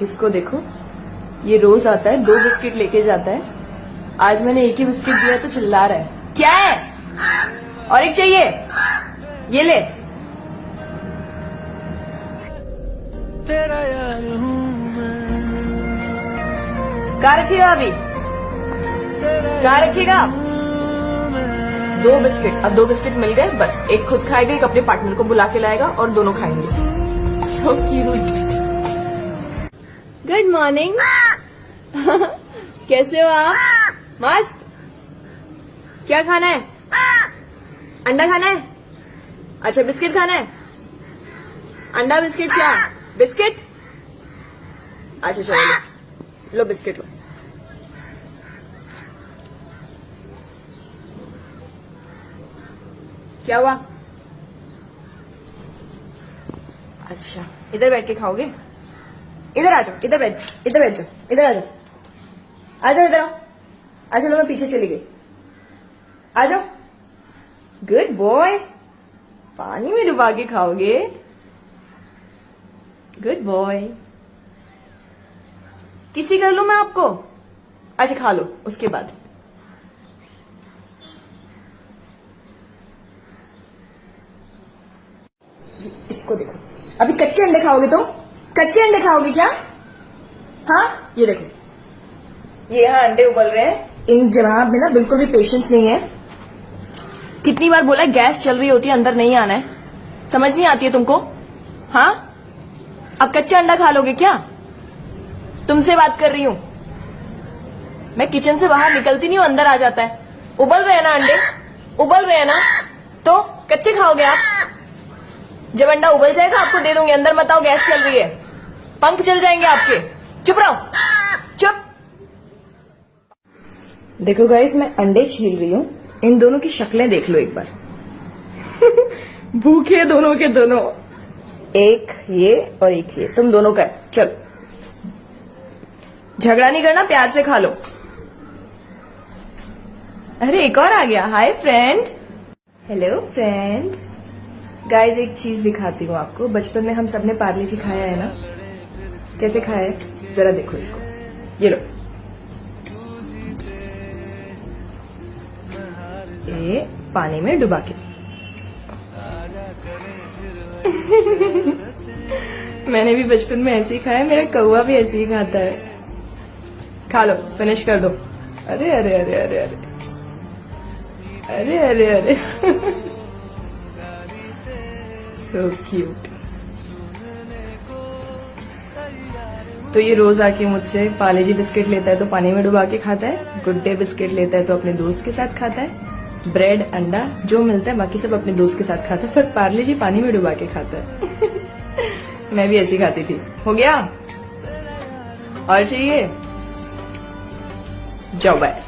इसको देखो, ये रोज आता है 2 बिस्किट लेके जाता है। आज मैंने एक ही बिस्किट दिया तो चिल्ला रहा है। क्या है? और एक चाहिए? ये ले। तेरा यार हूँ कहाँ रखिएगा अभी? कहाँ रखिएगा? 2 बिस्किट। अब 2 बिस्किट मिल गए, बस एक खुद खाएगा, एक अपने पार्टनर को बुला के लाएगा और दोनों खाएंगे। So cute. Good morning. कैसे हो आप? मस्त। क्या खाना है? अंडा खाना है? अच्छा, बिस्किट खाना है? अंडा बिस्किट क्या? बिस्किट? अच्छा चलो लो बिस्किट लो। क्या हुआ? अच्छा, इधर बैठ के खाओगे? इधर आ जाओ, इधर बैठ जाओ, इधर बैठ जाओ, इधर आ जाओ, आ जाओ, इधर आओ। आ चलो, मैं पीछे चली गई। आ जाओ। Good boy. पानी में डुबा के खाओगे? Good boy. किसी कर लूं मैं आपको? अच्छा, खा लो उसके बाद। इसको देखो, अभी कच्चे अंडे खाओगे तो? कच्चे अंडे खाओगे क्या? हाँ, ये देखो, ये यहाँ अंडे उबल रहे हैं। इन जनाब में ना बिल्कुल भी पेशेंस नहीं है। कितनी बार बोला है, गैस चल रही होती है, अंदर नहीं आना है। समझ नहीं आती है तुमको? हाँ, अब कच्चा अंडा खा लोगे क्या? तुमसे बात कर रही हूं मैं। किचन से बाहर निकलती नहीं हूं, अंदर आ जाता है। उबल रहे हैं ना अंडे, उबल रहे हैं ना, तो कच्चे खाओगे आप? जब अंडा उबल जाएगा आपको दे दूंगी। अंदर मत आओ, गैस चल रही है, पंख चल जाएंगे आपके। चुप रहो, चुप। देखो गाइस, मैं अंडे छील रही हूँ। इन दोनों की शक्लें देख लो एक बार। भूखे दोनों के दोनों, एक ये और एक ये। तुम दोनों का है। चलो, झगड़ा नहीं करना, प्यार से खा लो। अरे एक और आ गया। Hi friend. Hello friend. Guys, एक चीज दिखाती हूँ आपको। बचपन में हम सबने पार्ले जी खाया है ना? कैसे खाया है जरा देखो इसको। ये लो, ये पानी में डुबा के। मैंने भी बचपन में ऐसे ही खाया, मेरा कौवा भी ऐसे ही खाता है। खा लो, फिनिश कर दो। अरे अरे अरे अरे अरे अरे अरे अरे। So cute. तो ये रोज आके मुझसे पार्ले जी बिस्किट लेता है तो पानी में डुबा के खाता है। गुड डे बिस्किट लेता है तो अपने दोस्त के साथ खाता है। ब्रेड अंडा जो मिलता है बाकी सब अपने दोस्त के साथ खाता है, पर पार्ले जी पानी में डुबा के खाता है। मैं भी ऐसी खाती थी। हो गया? और चाहिए? जाओ बाय।